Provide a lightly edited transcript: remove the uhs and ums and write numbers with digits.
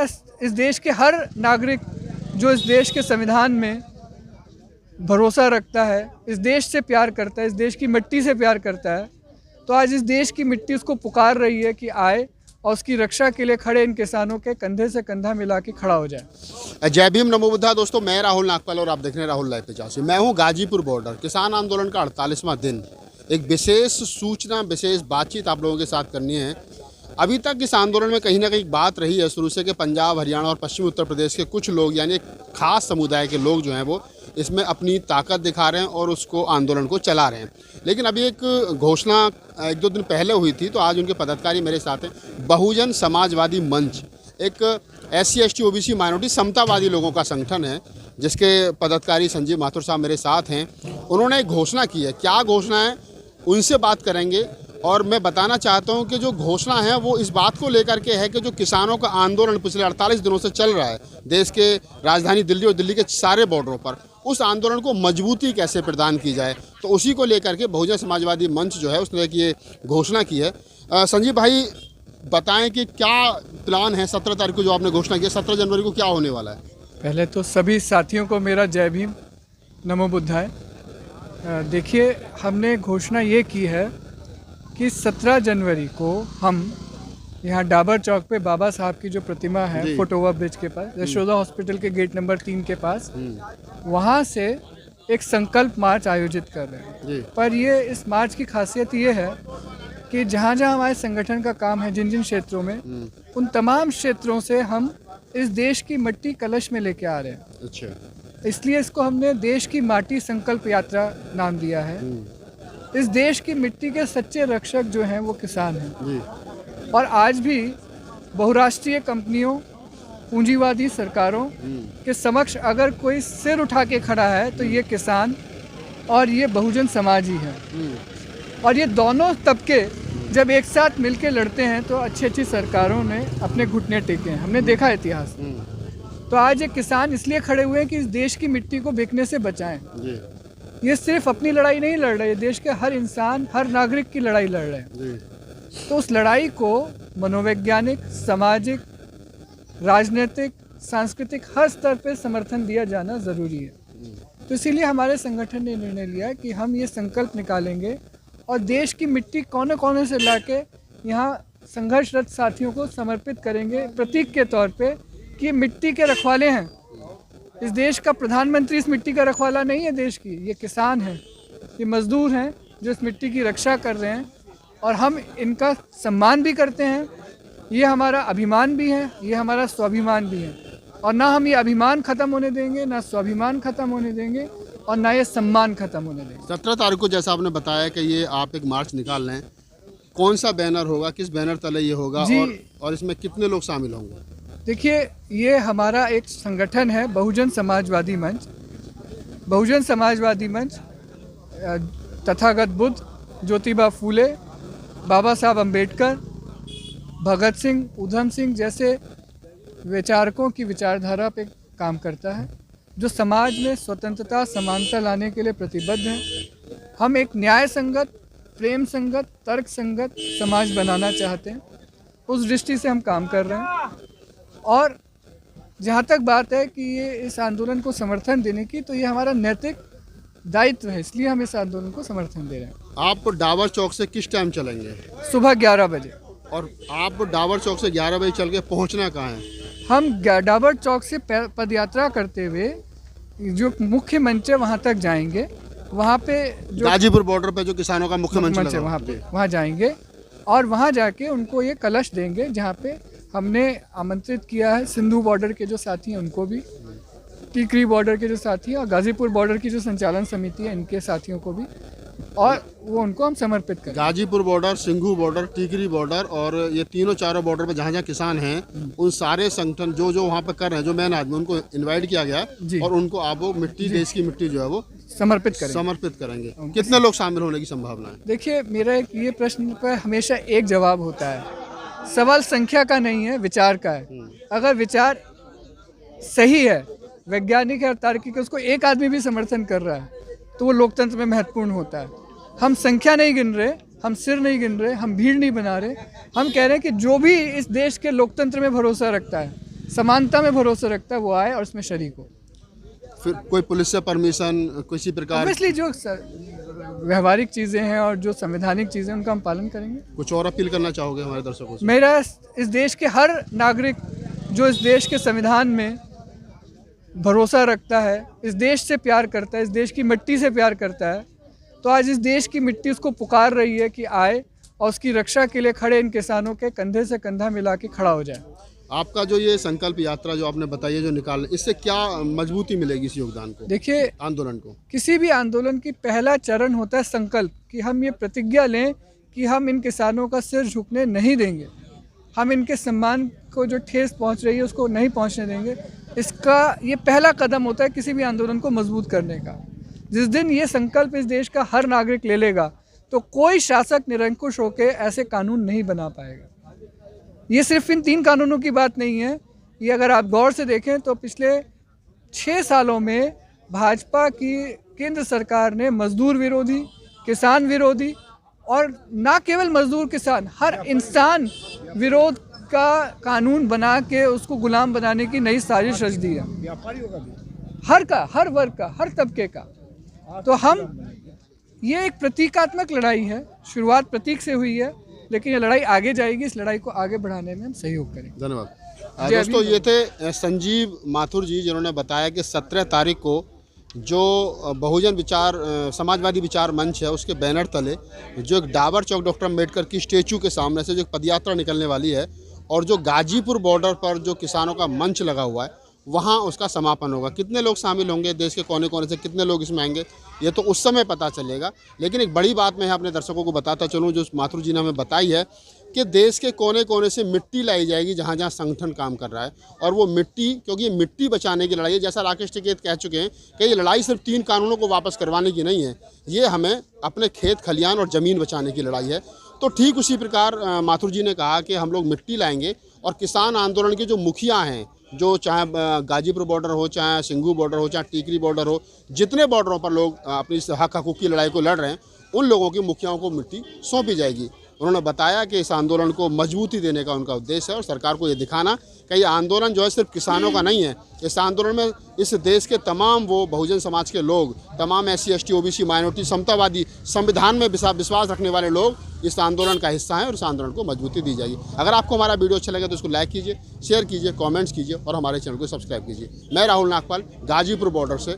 इस देश के हर नागरिक जो इस देश के संविधान में भरोसा रखता है, इस देश से प्यार करता है, इस देश की मिट्टी से प्यार करता है, तो आज इस देश की मिट्टी उसको पुकार रही है कि आए और उसकी रक्षा के लिए खड़े इन किसानों के कंधे से कंधा मिला के खड़ा हो जाए। जय भीम, नमो बुद्धा। दोस्तों, मैं राहुल नागपाल और आप देख रहे हैं राहुल लाइव 85। मैं हूं गाजीपुर बॉर्डर। किसान आंदोलन का 48वां दिन। एक विशेष सूचना, विशेष बातचीत आप लोगों के साथ करनी है। अभी तक इस आंदोलन में कहीं ना कहीं बात रही है शुरू से कि पंजाब, हरियाणा और पश्चिमी उत्तर प्रदेश के कुछ लोग, यानी एक खास समुदाय के लोग जो हैं वो इसमें अपनी ताकत दिखा रहे हैं और उसको आंदोलन को चला रहे हैं। लेकिन अभी एक घोषणा 1-2 दिन पहले हुई थी, तो आज उनके पदाधिकारी मेरे साथ हैं। बहुजन समाजवादी मंच एक SC ST OBC माइनॉरिटी समतावादी लोगों का संगठन है, जिसके पदाधिकारी संजीव माथुर साहब मेरे साथ हैं। उन्होंने एक घोषणा की है। क्या घोषणा है, उनसे बात करेंगे। और मैं बताना चाहता हूं कि जो घोषणा है वो इस बात को लेकर के है कि जो किसानों का आंदोलन पिछले 48 दिनों से चल रहा है देश के राजधानी दिल्ली और दिल्ली के सारे बॉर्डरों पर, उस आंदोलन को मजबूती कैसे प्रदान की जाए, तो उसी को लेकर के बहुजन समाजवादी मंच जो है उसने ये घोषणा की है। संजीव भाई, बताएं कि क्या प्लान है 17 तारीख को जो आपने घोषणा की है, 17 जनवरी को क्या होने वाला है? पहले तो सभी साथियों को मेरा जय भीम, नमो बुद्धाय। देखिए, हमने घोषणा ये की है कि 17 जनवरी को हम यहाँ डाबर चौक पे बाबा साहब की जो प्रतिमा है फुट ओवर ब्रिज के पास, यशोदा हॉस्पिटल के गेट नंबर 3 के पास, वहाँ से एक संकल्प मार्च आयोजित कर रहे हैं। पर ये इस मार्च की खासियत ये है कि जहाँ जहाँ हमारे संगठन का काम है, जिन जिन क्षेत्रों में, उन तमाम क्षेत्रों से हम इस देश की मिट्टी कलश में लेके आ रहे हैं। अच्छा। इसलिए इसको हमने देश की माटी संकल्प यात्रा नाम दिया है। इस देश की मिट्टी के सच्चे रक्षक जो हैं वो किसान हैं। और आज भी बहुराष्ट्रीय कंपनियों, पूंजीवादी सरकारों के समक्ष अगर कोई सिर उठा के खड़ा है तो ये किसान और ये बहुजन समाज ही है। और ये दोनों तबके जब एक साथ मिलके लड़ते हैं तो अच्छी अच्छी सरकारों ने अपने घुटने टेके हैं, हमने देखा इतिहास। तो आज ये किसान इसलिए खड़े हुए हैं कि इस देश की मिट्टी को बिकने से बचाएं। ये सिर्फ अपनी लड़ाई नहीं लड़ रहे, देश के हर इंसान, हर नागरिक की लड़ाई लड़ रहे हैं। तो उस लड़ाई को मनोवैज्ञानिक, सामाजिक, राजनीतिक, सांस्कृतिक हर स्तर पे समर्थन दिया जाना ज़रूरी है। तो इसीलिए हमारे संगठन ने निर्णय लिया कि हम ये संकल्प निकालेंगे और देश की मिट्टी कोने कोने से लाके यहाँ संघर्षरत साथियों को समर्पित करेंगे, प्रतीक के तौर पे कि मिट्टी के रखवाले हैं। इस देश का प्रधानमंत्री इस मिट्टी का रखवाला नहीं है देश की, ये किसान हैं, ये मजदूर हैं जो इस मिट्टी की रक्षा कर रहे हैं और हम इनका सम्मान भी करते हैं। ये हमारा अभिमान भी है, ये हमारा स्वाभिमान भी है। और ना हम ये अभिमान ख़त्म होने देंगे, ना स्वाभिमान ख़त्म होने देंगे और ना ये सम्मान ख़त्म होने देंगे। 17 तारीख को जैसा आपने बताया कि ये आप एक मार्च निकाल रहे हैं, कौन सा बैनर होगा, किस बैनर तले ये होगा और इसमें कितने लोग शामिल होंगे? देखिए, ये हमारा एक संगठन है बहुजन समाजवादी मंच। बहुजन समाजवादी मंच तथागत बुद्ध, ज्योतिबा फूले, बाबा साहब अम्बेडकर, भगत सिंह, उधम सिंह जैसे विचारकों की विचारधारा पे काम करता है, जो समाज में स्वतंत्रता, समानता लाने के लिए प्रतिबद्ध है। हम एक न्याय संगत, प्रेम संगत, तर्क संगत समाज बनाना चाहते हैं। उस दृष्टि से हम काम कर रहे हैं। और जहाँ तक बात है कि ये इस आंदोलन को समर्थन देने की, तो ये हमारा नैतिक दायित्व है, इसलिए हम इस आंदोलन को समर्थन दे रहे हैं। आप डाबर चौक से किस टाइम चलेंगे? सुबह 11 बजे। और आप डाबर चौक से 11 बजे चल के पहुँचना कहाँ है? हम डाबर चौक से पदयात्रा करते हुए जो मुख्य मंच है वहाँ तक जाएंगे। वहाँ पे जो गाजीपुर बॉर्डर पे जो किसानों का मुख्य मंच है वहाँ जाएंगे और वहाँ जाके उनको ये कलश देंगे, जहाँ पे हमने आमंत्रित किया है सिंधु बॉर्डर के जो साथी हैं उनको भी, टीकरी बॉर्डर के जो साथी हैं और गाजीपुर बॉर्डर की जो संचालन समिति है इनके साथियों को भी, और वो उनको हम समर्पित करें। Ghazipur border, Singhu border, Tikri border और ये तीनों चारों बॉर्डर पे जहाँ जहाँ किसान हैं, उन सारे संगठन जो जो वहाँ पे कर रहे हैं, जो मेन आदमी, उनको इनवाइट किया गया और उनको आप वो मिट्टी, देश की मिट्टी जो है वो समर्पित करेंगे। कितने लोग शामिल होने की संभावना है? देखिए, मेरा एक ये प्रश्न पर हमेशा एक जवाब होता है, सवाल संख्या का नहीं है, विचार का है। अगर विचार सही है, वैज्ञानिक है और तार्किक है, उसको एक आदमी भी समर्थन कर रहा है तो वो लोकतंत्र में महत्वपूर्ण होता है। हम संख्या नहीं गिन रहे, हम सिर नहीं गिन रहे, हम भीड़ नहीं बना रहे। हम कह रहे हैं कि जो भी इस देश के लोकतंत्र में भरोसा रखता है, समानता में भरोसा रखता है वो आए और इसमें शरीक हो। फिर कोई पुलिस से परमिशन किसी प्रकार ऑब्वियसली जो व्यवहारिक चीज़ें हैं और जो संवैधानिक चीज़ें हैं उनका हम पालन करेंगे। कुछ और अपील करना चाहोगे हमारे दर्शकों से? मेरा इस देश के हर नागरिक जो इस देश के संविधान में भरोसा रखता है, इस देश से प्यार करता है, इस देश की मिट्टी से प्यार करता है, तो आज इस देश की मिट्टी उसको पुकार रही है कि आए और उसकी रक्षा के लिए खड़े इन किसानों के कंधे से कंधा मिला के खड़ा हो जाए। आपका जो ये संकल्प यात्रा जो आपने बताई है जो निकाल, इससे क्या मजबूती मिलेगी इस योगदान को, देखिए आंदोलन को? किसी भी आंदोलन की पहला चरण होता है संकल्प, कि हम ये प्रतिज्ञा लें कि हम इन किसानों का सिर झुकने नहीं देंगे, हम इनके सम्मान को जो ठेस पहुंच रही है उसको नहीं पहुंचने देंगे। इसका ये पहला कदम होता है किसी भी आंदोलन को मजबूत करने का। जिस दिन ये संकल्प इस देश का हर नागरिक ले लेगा तो कोई शासक निरंकुश होकर ऐसे कानून नहीं बना पाएगा। ये सिर्फ इन 3 कानूनों की बात नहीं है, ये अगर आप गौर से देखें तो पिछले 6 सालों में भाजपा की केंद्र सरकार ने मजदूर विरोधी, किसान विरोधी और ना केवल मजदूर किसान, हर इंसान विरोध का कानून बना के उसको गुलाम बनाने की नई साजिश रच दी है। हर वर्ग का, हर तबके का। तो हम ये एक प्रतीकात्मक लड़ाई है, शुरुआत प्रतीक से हुई है, लेकिन ये लड़ाई आगे जाएगी। इस लड़ाई को आगे बढ़ाने में हम सहयोग करेंगे। धन्यवाद। दोस्तों ये थे संजीव माथुर जी, जिन्होंने बताया कि 17 तारीख को जो बहुजन विचार समाजवादी विचार मंच है उसके बैनर तले जो एक डाबर चौक डॉक्टर अम्बेडकर की स्टेचू के सामने से जो एक पदयात्रा निकलने वाली है और जो गाजीपुर बॉर्डर पर जो किसानों का मंच लगा हुआ है वहाँ उसका समापन होगा। कितने लोग शामिल होंगे, देश के कोने कोने से कितने लोग इसमें आएंगे, ये तो उस समय पता चलेगा। लेकिन एक बड़ी बात मैं अपने दर्शकों को बताता चलूँ, जो माथुर जी ने हमें बताई है कि देश के कोने कोने से मिट्टी लाई जाएगी जहाँ जहाँ संगठन काम कर रहा है। और वो मिट्टी, क्योंकि ये मिट्टी बचाने की लड़ाई है, जैसा राकेश टिकैत कह चुके हैं कि ये लड़ाई सिर्फ 3 कानूनों को वापस करवाने की नहीं है, ये हमें अपने खेत खलियान और ज़मीन बचाने की लड़ाई है। तो ठीक उसी प्रकार माथुर जी ने कहा कि हम लोग मिट्टी लाएंगे और किसान आंदोलन के जो मुखिया हैं, जो चाहे गाजीपुर बॉर्डर हो, चाहे सिंघू बॉर्डर हो, चाहे टीकरी बॉर्डर हो, जितने बॉर्डरों पर लोग अपनी इस हक हकूक़ की लड़ाई को लड़ रहे हैं, उन लोगों की मुखियाओं को मिट्टी सौंपी जाएगी। उन्होंने बताया कि इस आंदोलन को मजबूती देने का उनका उद्देश्य है और सरकार को ये दिखाना कि ये आंदोलन जो है सिर्फ किसानों का नहीं है। इस आंदोलन में इस देश के तमाम वो बहुजन समाज के लोग, तमाम SC ST OBC माइनॉरिटी, समतावादी, संविधान में विश्वास रखने वाले लोग इस आंदोलन का हिस्सा हैं और इस आंदोलन को मजबूती दी जाएगी। अगर आपको हमारा वीडियो अच्छा लगे तो उसको लाइक कीजिए, शेयर कीजिए, कमेंट्स कीजिए और हमारे चैनल को सब्सक्राइब कीजिए। मैं राहुल नागपाल, गाजीपुर बॉर्डर से